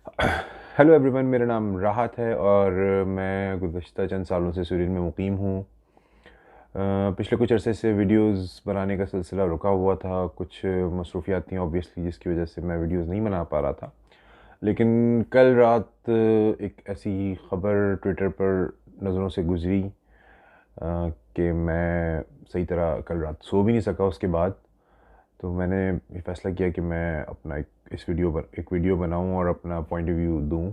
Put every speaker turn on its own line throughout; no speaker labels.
Hello everyone, मेरा नाम राहत है और मैं गुज़श्ता चंद सालों से स्वीडन में मुकीम हूँ। पिछले कुछ अरसे से वीडियोस बनाने का सिलसिला रुका हुआ था। कुछ मसरूफ़ियात थी ऑब्वियसली, जिसकी वजह से मैं वीडियोस नहीं बना पा रहा था। लेकिन कल रात एक ऐसी ख़बर ट्विटर पर नज़रों से गुज़री कि मैं सही तरह कल रात सो भी नहीं सका उसके बाद। तो मैंने ये फ़ैसला किया कि मैं अपना एक वीडियो बनाऊँ और अपना पॉइंट ऑफ व्यू दूँ।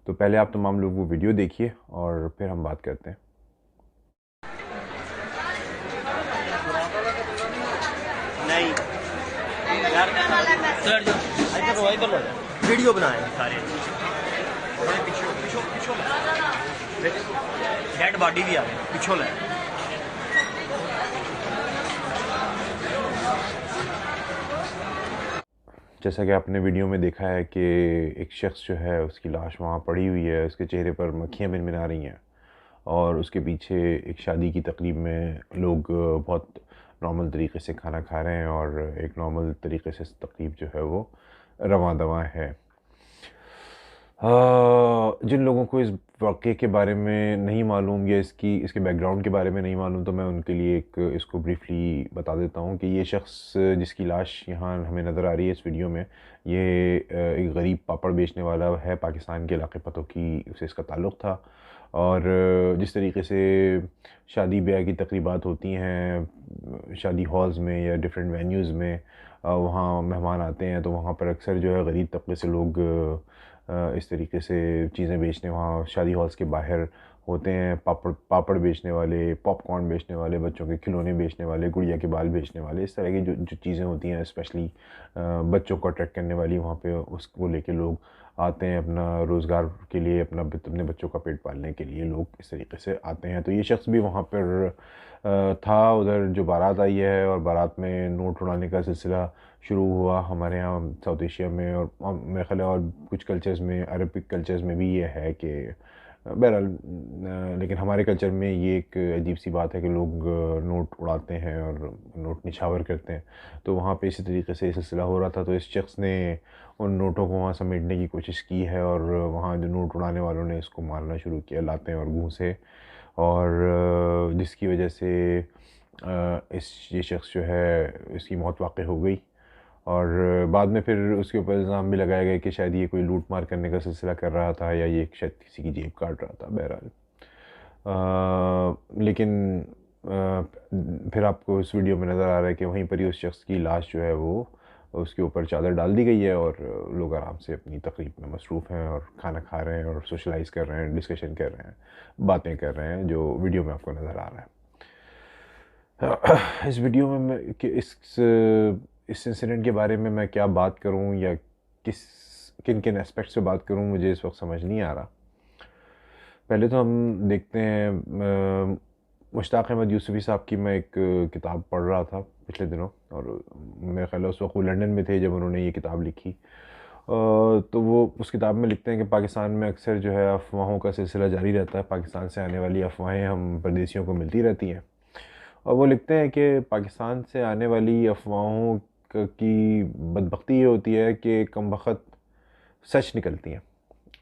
तो पहले आप तमाम लोग वो वीडियो देखिए और फिर हम बात करते हैं।
नहीं यार सर जो ऐसा तो वही कर लो वीडियो बनाए सारे थोड़े पिछो पिछो पिछो डेड बॉडी भी आ गई पिछो ले
जैसा कि आपने वीडियो में देखा है कि एक शख्स जो है उसकी लाश वहाँ पड़ी हुई है, उसके चेहरे पर मक्खियाँ भिनभिना रही हैं और उसके पीछे एक शादी की तकरीब में लोग बहुत नॉर्मल तरीके से खाना खा रहे हैं और एक नॉर्मल तरीके से तकरीब जो है वो रवां दवां है। जिन लोगों को इस वाक़ये के बारे में नहीं मालूम या इसके बैकग्राउंड के बारे में नहीं मालूम, तो मैं उनके लिए इसको ब्रीफ़ली बता देता हूँ कि ये शख़्स जिसकी लाश यहाँ हमें नज़र आ रही है इस वीडियो में, ये एक गरीब पापड़ बेचने वाला है। पाकिस्तान के इलाके पतोकी से इसका ताल्लुक़ था और जिस तरीके से शादी ब्याह की तक़रीबात होती हैं शादी हॉल्स में या डिफरेंट वेन्यूज़ में, वहाँ मेहमान आते हैं तो वहाँ पर अक्सर जो है गरीब तबके से लोग इस तरीके से चीज़ें बेचने वहाँ शादी हॉल्स के बाहर होते हैं। पापड़ पापड़ बेचने वाले, पॉपकॉर्न बेचने वाले, बच्चों के खिलौने बेचने वाले, गुड़िया के बाल बेचने वाले, इस तरह की जो जो चीज़ें होती हैं स्पेशली बच्चों को अट्रैक्ट करने वाली, वहाँ पे उसको लेके लोग आते हैं अपना रोज़गार के लिए, अपने बच्चों का पेट पालने के लिए लोग इस तरीके से आते हैं। तो ये शख्स भी वहाँ पर था। उधर जो बारात आई है और बारात में नोट उड़ाने का सिलसिला शुरू हुआ हमारे यहाँ साउथ एशिया में, और मेरे ख़्याल है और कुछ कल्चर्स में, अरबिक कल्चर्स में भी ये है कि बहरहाल लेकिन हमारे कल्चर में ये एक अजीब सी बात है कि लोग नोट उड़ाते हैं और नोट निछावर करते हैं। तो वहाँ पे इसी तरीके से सिलसिला हो रहा था। तो इस शख्स ने उन नोटों को वहाँ समेटने की कोशिश की है और वहाँ जो नोट उड़ाने वालों ने इसको मारना शुरू किया लातें और घूंसे, और जिसकी वजह से ये शख्स जो है इसकी मौत वाक़ई हो गई। और बाद में फिर उसके ऊपर इल्ज़ाम भी लगाया गया कि शायद ये कोई लूट मार करने का सिलसिला कर रहा था या ये शायद किसी की जेब काट रहा था। बहरहाल लेकिन फिर आपको इस वीडियो में नज़र आ रहा है कि वहीं पर ही उस शख्स की लाश जो है वो उसके ऊपर चादर डाल दी गई है और लोग आराम से अपनी तकरीब में मसरूफ़ हैं और खाना खा रहे हैं और सोशलाइज़ कर रहे हैं, डिस्कशन कर रहे हैं, बातें कर रहे हैं, जो वीडियो में आपको नज़र आ रहा है। इस वीडियो में मैं कि इस इंसिडेंट के बारे में मैं क्या बात करूं या किस किन किन एस्पेक्ट से बात करूं, मुझे इस वक्त समझ नहीं आ रहा। पहले तो हम देखते हैं मुश्ताक अहमद यूसुफ़ी साहब की मैं एक किताब पढ़ रहा था पिछले दिनों, और मेरे ख्याल है उस वक्त वो लंदन में थे जब उन्होंने ये किताब लिखी। तो वो उस किताब में लिखते हैं कि पाकिस्तान में अक्सर जो है अफवाहों का सिलसिला जारी रहता है। पाकिस्तान से आने वाली अफवाहें हम परदेशियों को मिलती रहती हैं, और वो लिखते हैं कि पाकिस्तान से आने वाली अफवाहों की बदबख्ती ये होती है कि कम वक़्त सच निकलती हैं,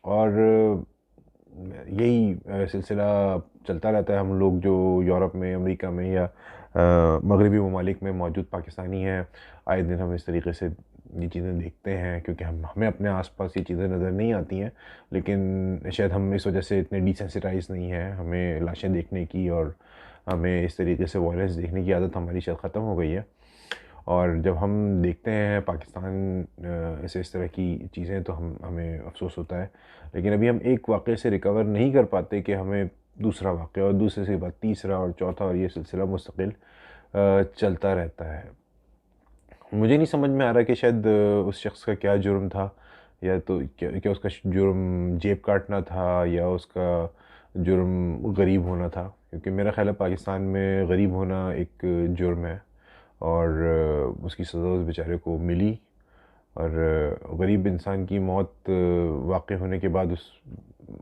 और यही सिलसिला चलता रहता है। हम लोग जो यूरोप में, अमेरिका में या मगरबी ममालिक में मौजूद पाकिस्तानी हैं, आए दिन हम इस तरीके से ये चीज़ें देखते हैं, क्योंकि हमें अपने आसपास ये चीज़ें नज़र नहीं आती हैं, लेकिन शायद हम इस वजह से इतने डिसेंसिटाइज नहीं हैं। हमें लाशें देखने की और हमें इस तरीके से वायलेंस देखने की आदत हमारी शायद ख़त्म हो गई है। और जब हम देखते हैं पाकिस्तान से इस तरह की चीज़ें, तो हमें अफ़सोस होता है। लेकिन अभी हम एक वाक़ये से रिकवर नहीं कर पाते कि हमें दूसरा वाक़या और दूसरे से बाद तीसरा और चौथा, और ये सिलसिला मुस्तकिल चलता रहता है। मुझे नहीं समझ में आ रहा कि शायद उस शख्स का क्या जुर्म था, या तो क्या उसका जुर्म जेब काटना था या उसका जुर्म गरीब होना था, क्योंकि मेरा ख़्याल है पाकिस्तान में गरीब होना एक जुर्म है और उसकी सज़ा उस बेचारे को मिली। और गरीब इंसान की मौत वाक़ई होने के बाद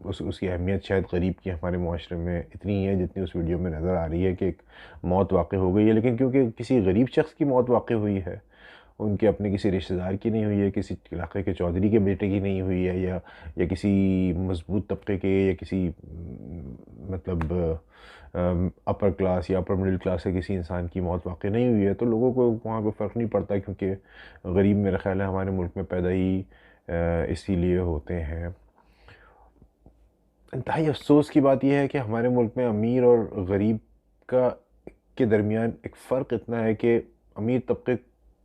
उसकी अहमियत शायद गरीब की हमारे मुआशरे में इतनी ही है जितनी उस वीडियो में नज़र आ रही है कि एक मौत वाक़ई हो गई है। लेकिन क्योंकि किसी गरीब शख्स की मौत वाक़ई हुई है उनके अपने किसी रिश्तेदार की नहीं हुई है, किसी इलाके के चौधरी के बेटे की नहीं हुई है, या किसी मजबूत तबके के या किसी मतलब अपर क्लास या अपर मिडिल क्लास के किसी इंसान की मौत वाक़ई नहीं हुई है, तो लोगों को वहाँ पे फ़र्क नहीं पड़ता, क्योंकि गरीब मेरा ख़्याल है हमारे मुल्क में पैदा ही इसीलिए होते हैं। इंतहाई अफ़सोस की बात यह है कि हमारे मुल्क में अमीर और गरीब का के दरमियान एक फ़र्क इतना है कि अमीर तबके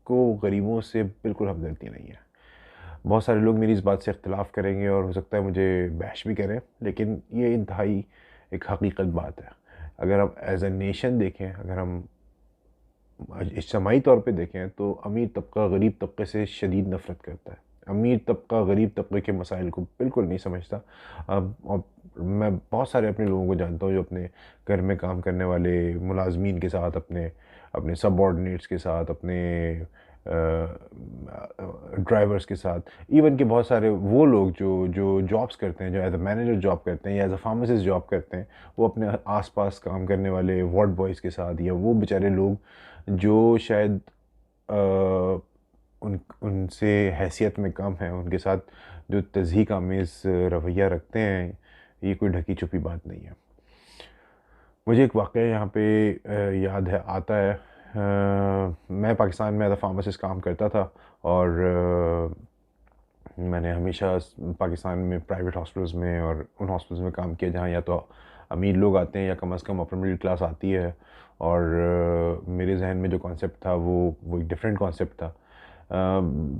को गरीबों से बिल्कुल हमदर्दी नहीं है। बहुत सारे लोग मेरी इस बात से इख्तिलाफ़ करेंगे और हो सकता है मुझे बैश भी करें, लेकिन ये इंतहाई एक हकीकत बात है। अगर हम एज़ अ नेशन देखें, अगर हम इज्तमाही तौर पे देखें, तो अमीर तबका गरीब तबके से शदीद नफ़रत करता है। अमीर तबका गरीब तबके के मसाइल को बिल्कुल नहीं समझता। अब मैं बहुत सारे अपने लोगों को जानता हूँ जो अपने घर में काम करने वाले मुलाज़मीन के साथ, अपने अपने सबऑर्डिनेट्स के साथ, अपने ड्राइवर्स के साथ, इवन कि बहुत सारे वो लोग जो जो जॉब्स करते हैं, जो एज अ मैनेजर जॉब करते हैं या एज अ फार्मासिस्ट जॉब करते हैं, वो अपने आसपास काम करने वाले वार्ड बॉयज़ के साथ, या वो बेचारे लोग जो शायद उनसे हैसियत में कम हैं, उनके साथ जो तज़हीक आमेज़ रवैया रखते हैं, ये कोई ढकी छुपी बात नहीं है। मुझे एक वाक़या यहाँ पे याद है आता है। मैं पाकिस्तान में एज़ अ फार्मासिस्ट काम करता था, और मैंने हमेशा पाकिस्तान में प्राइवेट हॉस्पिटल्स में और उन हॉस्पिटल्स में काम किया जहाँ या तो अमीर लोग आते हैं या कम से कम अपर मिडिल क्लास आती है। और मेरे जहन में जो कॉन्सेप्ट था वो एक डिफरेंट कॉन्सेप्ट था।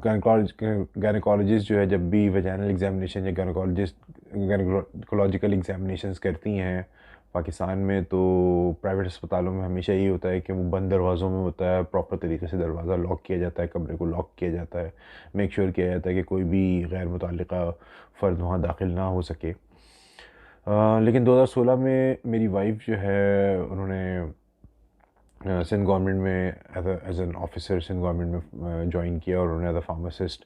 गायनेकोलॉजिस्ट जो है जब भी वजाइनल एग्जामिनेशन या गायनेकोलॉजिकल एग्जामिनेशंस करती हैं पाकिस्तान में, तो प्राइवेट अस्पतालों में हमेशा यही होता है कि वो बंद दरवाज़ों में होता है, प्रॉपर तरीके से दरवाज़ा लॉक किया जाता है, कमरे को लॉक किया जाता है, मेक श्योर किया जाता है कि कोई भी गैर मुतल्लिका फ़र्द वहाँ दाखिल ना हो सके। लेकिन 2016 में मेरी वाइफ जो है, उन्होंने सिंध गवर्नमेंट में as an officer Sindh government में ज्वाइन किया, और उन्होंने एज अ फार्मासिस्ट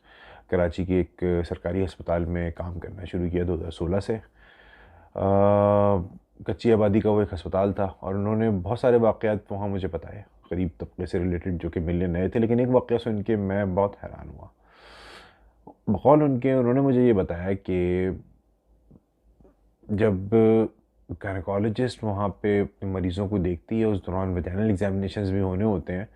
कराची के एक सरकारी अस्पताल में काम करना शुरू किया 2016 से। कच्ची आबादी का वो एक अस्पताल था, और उन्होंने बहुत सारे वाक़यात वहाँ मुझे बताए गरीब तबके से रिलेटेड, जो कि मिलने नए थे, लेकिन एक वाक़या सुन के मैं बहुत हैरान हुआ। बकौल उनके, उन्होंने मुझे ये बताया कि जब गायनेकोलॉजिस्ट वहाँ पे अपने मरीज़ों को देखती है, उस दौरान वजाइनल एग्जामिनेशंस भी होने होते हैं,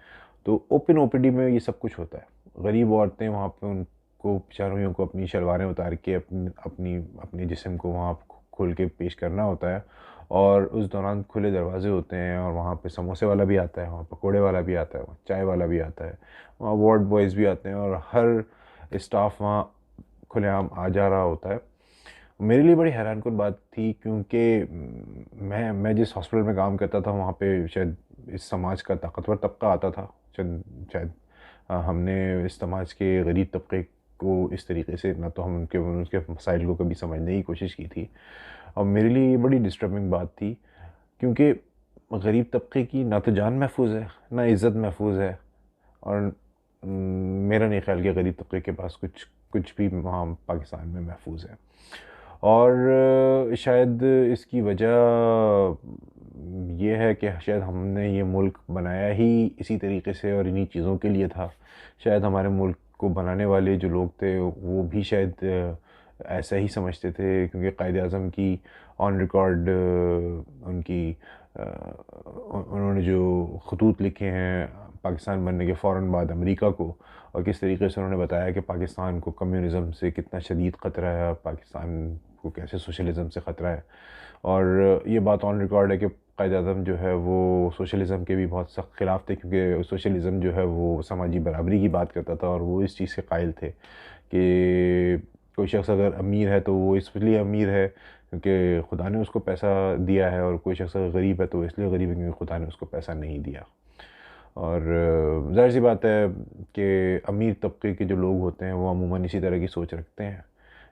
तो ओपन ओपीडी में ये सब कुछ होता है। गरीब औरतें वहाँ पे, उनको बेचारियों को अपनी शलवारें उतार के अपने जिस्म को वहाँ खोल के पेश करना होता है, और उस दौरान खुले दरवाजे होते हैं, और वहाँ पे समोसे वाला भी आता है, वहाँ पकोड़े वाला भी आता है, वहाँ चाय वाला भी आता है, वहाँ वार्ड बॉयज़ भी आते हैं, और हर स्टाफ वहाँ खुलेआम आ जा रहा होता है। मेरे लिए बड़ी हैरानकुन बात थी, क्योंकि मैं जिस हॉस्पिटल में काम करता था वहाँ पे शायद इस समाज का ताकतवर तबका आता था। शायद हमने इस समाज के गरीब तबके को इस तरीके से, ना तो हम उनके मसाइल को कभी समझने की कोशिश की थी। और मेरे लिए ये बड़ी डिस्टर्बिंग बात थी, क्योंकि गरीब तबके की ना तो जान महफूज है, ना इज़्ज़त महफूज है, और मेरा नहीं ख्याल कि गरीब तबके के पास कुछ भी वहाँ पाकिस्तान में महफूज है। और शायद इसकी वजह ये है कि शायद हमने ये मुल्क बनाया ही इसी तरीके से और इन्हीं चीज़ों के लिए था। शायद हमारे मुल्क को बनाने वाले जो लोग थे वो भी शायद ऐसा ही समझते थे, क्योंकि कायद-ए-आज़म की ऑन रिकॉर्ड उनकी उन्होंने जो खतूत लिखे हैं पाकिस्तान बनने के फ़ौरन बाद अमेरिका को, और किस तरीके से उन्होंने बताया कि पाकिस्तान को कम्युनिज़म से कितना शदीद ख़तरा है, पाकिस्तान को कैसे सोशलिज़म से ख़तरा है। और ये बात ऑन रिकॉर्ड है कि कायद-ए-आज़म जो है वो सोशलिज़म के भी बहुत सख्त ख़िलाफ़ थे, क्योंकि सोशलिज़म जो है वो समाजी बराबरी की बात करता था, और वो इस चीज़ से कायल थे कि कोई शख्स अगर अमीर है तो वो इसलिए अमीर है क्योंकि खुदा ने उसको पैसा दिया है, और कोई शख्स अगर गरीब है तो इसलिए गरीब है क्योंकि खुदा ने उसको पैसा नहीं दिया। और ज़ाहिर सी बात है कि अमीर तबके के जो लोग होते हैं वो अमूमन इसी तरह की सोच रखते हैं।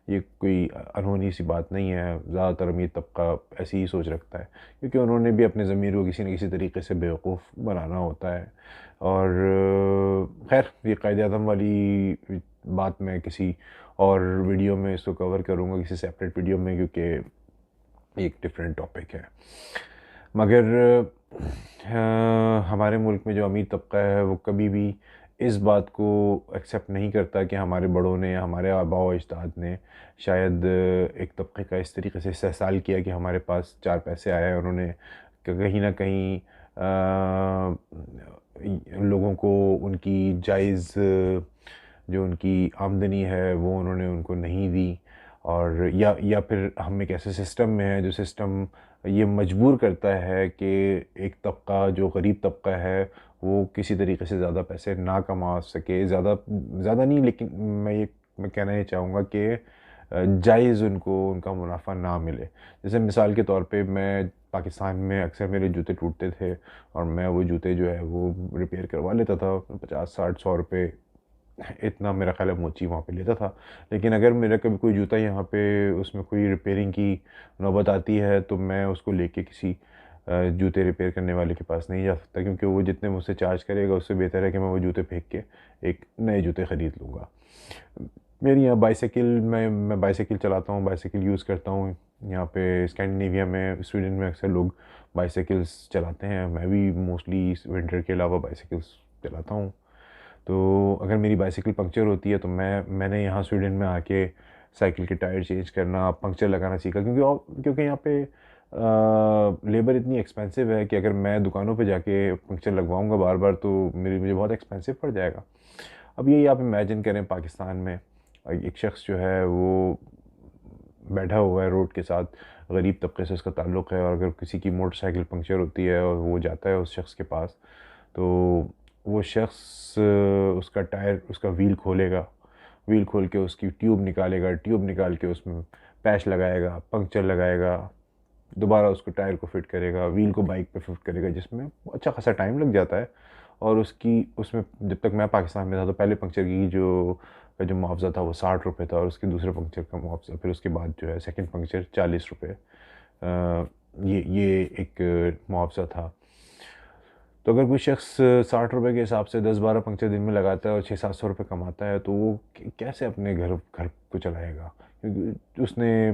ये कोई अनहोनी सी बात नहीं है, ज़्यादातर अमीर तबका ऐसी ही सोच रखता है, क्योंकि उन्होंने भी अपने ज़मीर को किसी न किसी तरीके से बेवकूफ़ बनाना होता है। और खैर, ये कायद-ए-आज़म वाली बात मैं किसी और वीडियो में इसको कवर करूँगा, किसी सेपरेट वीडियो में, क्योंकि एक डिफरेंट टॉपिक है। मगर हमारे मुल्क में जो अमीर तबका है वो कभी भी इस बात को एक्सेप्ट नहीं करता कि हमारे बड़ों ने या हमारे आबा व अजदाद ने शायद एक तबके का इस तरीके से इस्तेहसाल किया कि हमारे पास 4 पैसे आए और उन्होंने कहीं न कहीं लोगों को उनकी जायज़ जो उनकी आमदनी है वो उन्होंने उनको नहीं दी, और या फिर हम एक ऐसे सिस्टम में हैं जो सिस्टम ये मजबूर करता है कि एक तबका जो गरीब तबका है वो किसी तरीके से ज़्यादा पैसे ना कमा सके, ज़्यादा ज़्यादा नहीं, लेकिन मैं कहना ये चाहूँगा कि जायज़ उनको उनका मुनाफा ना मिले। जैसे मिसाल के तौर पे मैं पाकिस्तान में अक्सर मेरे जूते टूटते थे और मैं वो जूते जो है वो रिपेयर करवा लेता था, 50-60-100 रुपये इतना मेरा ख़्याल है मोची वहाँ पे लेता था। लेकिन अगर मेरा कभी कोई जूता यहाँ पे उसमें कोई रिपेयरिंग की नौबत आती है तो मैं उसको लेके किसी जूते रिपेयर करने वाले के पास नहीं जा सकता, क्योंकि वो जितने मुझसे चार्ज करेगा उससे बेहतर है कि मैं वो जूते फेंक के एक नए जूते ख़रीद लूँगा। मेरी यहाँ बाइसाइकिल मैं बाइसाइकिल चलाता हूँ, बाइसाइकिल यूज़ करता हूँ। यहाँ पे स्कैंडिनेविया में, स्वीडन में अक्सर लोग बाइसाइकिल्स चलाते हैं। मैं भी मोस्टली विंटर के अलावा बाइसाइकिल्स चलाता हूँ। तो अगर मेरी बाइसाइकिल पंक्चर होती है तो मैंने यहाँ स्वीडन में आके साइकिल के टायर चेंज करना, पंक्चर लगाना सीखा, क्योंकि यहाँ पे लेबर इतनी एक्सपेंसिव है कि अगर मैं दुकानों पे जाके पंक्चर लगवाऊँगा बार-बार तो मुझे बहुत एक्सपेंसिव पड़ जाएगा। अब यही आप इमेजिन करें, पाकिस्तान में एक शख्स जो है वो बैठा हुआ है रोड के साथ, गरीब तबके से उसका ताल्लुक़ है, और अगर किसी की मोटरसाइकिल पंक्चर होती है और वो जाता है उस शख्स के पास, तो वो शख्स उसका टायर, उसका व्हील खोलेगा, व्हील खोल के उसकी ट्यूब निकालेगा, ट्यूब निकाल के उसमें पैच लगाएगा, पंक्चर लगाएगा, दोबारा उसको टायर को फिट करेगा, व्हील को बाइक पे फिट करेगा, जिसमें अच्छा खासा टाइम लग जाता है। और उसमें जब तक मैं पाकिस्तान में था तो पहले पंक्चर की जो मुआवज़ा था वो 60 रुपये था, और उसके दूसरे पंक्चर का मुआवज़ा फिर उसके बाद जो है सेकंड पंक्चर 40 रुपये, ये एक मुआवज़ा था। तो अगर कोई शख्स 60 रुपये के हिसाब से 10-12 पंक्चर दिन में लगाता है और 600-700 रुपये कमाता है, तो वो कैसे अपने घर को चलाएगा? क्योंकि उसने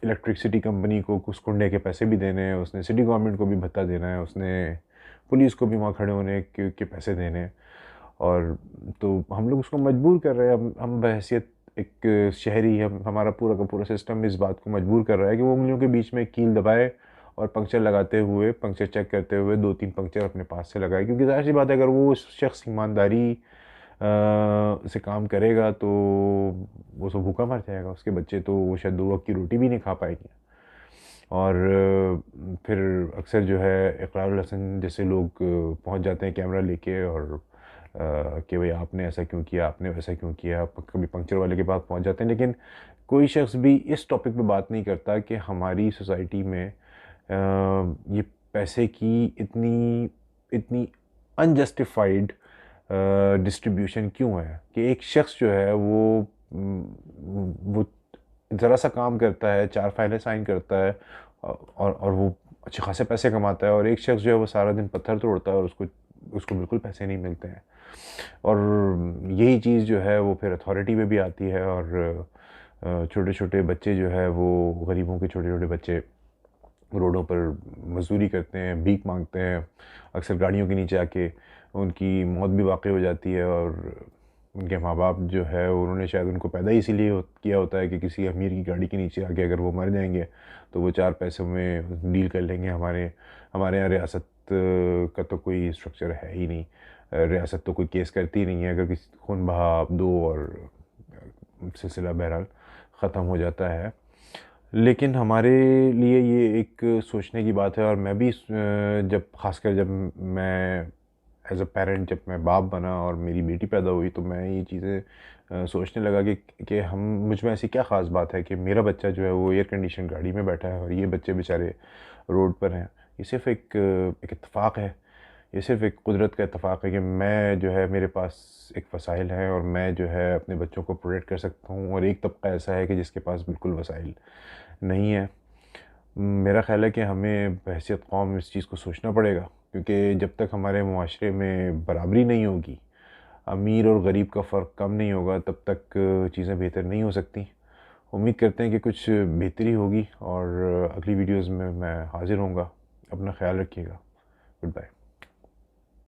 इलेक्ट्रिसिटी कंपनी को कुछ कुंडे के पैसे भी देने हैं, उसने सिटी गवर्नमेंट को भी भत्ता देना है, उसने पुलिस को भी वहाँ खड़े होने के पैसे देने हैं, और तो हम लोग उसको मजबूर कर रहे हैं। हम बहैसियत एक शहरी, हमारा पूरा का पूरा सिस्टम इस बात को मजबूर कर रहा है कि वो उंगलियों के बीच में कील दबाए और पंक्चर लगाते हुए, पंक्चर चेक करते हुए 2-3 पंक्चर अपने पास से लगाए, क्योंकि ज़ाहिर सी बात है अगर वो उस शख्स ईमानदारी से काम करेगा तो वो सब भूखा मर जाएगा, उसके बच्चे तो वो शायद 2 वक्त की रोटी भी नहीं खा पाएंगे। और फिर अक्सर जो है इकरारुल हसन जैसे लोग पहुंच जाते हैं कैमरा लेके, और कि भाई आपने ऐसा क्यों किया, आपने वैसा क्यों किया, कभी पंक्चर वाले के पास पहुंच जाते हैं। लेकिन कोई शख्स भी इस टॉपिक पे बात नहीं करता कि हमारी सोसाइटी में ये पैसे की इतनी इतनी अनजस्टिफाइड डिस्ट्रीब्यूशन क्यों है, कि एक शख्स जो है वो ज़रा सा काम करता है, 4 फाइलें साइन करता है, और वो अच्छे खासे पैसे कमाता है, और एक शख्स जो है वो सारा दिन पत्थर तोड़ता है और उसको बिल्कुल पैसे नहीं मिलते हैं। और यही चीज़ जो है वो फिर अथॉरिटी पे भी आती है, और छोटे-छोटे बच्चे जो है वो गरीबों के छोटे-छोटे बच्चे रोडों पर मज़दूरी करते हैं, भीख मांगते हैं, अक्सर गाड़ियों के नीचे आके उनकी मौत भी वाक़ई हो जाती है। और उनके माँ-बाप जो है उन्होंने शायद उनको पैदा ही इसीलिए किया होता है कि किसी अमीर की गाड़ी के नीचे आके अगर वो मर जाएँगे तो वो 4 पैसों में डील कर लेंगे। हमारे यहाँ रियासत का तो कोई स्ट्रक्चर है ही नहीं। रियासत तो कोई केस करती नहीं है, अगर किसी खून बहा आप दो और सिलसिला बहरहाल ख़त्म हो जाता है। लेकिन हमारे लिए ये एक सोचने की बात है, और मैं भी जब मैं एज़ अ पेरेंट, जब मैं बाप बना और मेरी बेटी पैदा हुई, तो मैं ये चीज़ें सोचने लगा कि मुझ में ऐसी क्या ख़ास बात है कि मेरा बच्चा जो है वो एयर कंडीशन गाड़ी में बैठा है और ये बच्चे बेचारे रोड पर हैं। ये सिर्फ़ एक इत्तेफ़ाक है, ये सिर्फ़ एक कुदरत का इत्तेफ़ाक है कि मैं जो है, मेरे पास एक वसाइल हैं और मैं जो है अपने बच्चों को प्रोटेक्ट कर सकता हूँ, और एक तबका ऐसा है कि जिसके पास बिल्कुल वसाइल नहीं है। मेरा ख़्याल है कि हमें बहैसियत कौम इस चीज़ को सोचना पड़ेगा, क्योंकि जब तक हमारे मुआशरे में बराबरी नहीं होगी, अमीर और गरीब का फ़र्क कम नहीं होगा, तब तक चीज़ें बेहतर नहीं हो सकती। उम्मीद करते हैं कि कुछ बेहतरी होगी, और अगली वीडियोज़ में मैं हाज़िर होऊंगा। अपना ख़्याल रखिएगा। Good bye.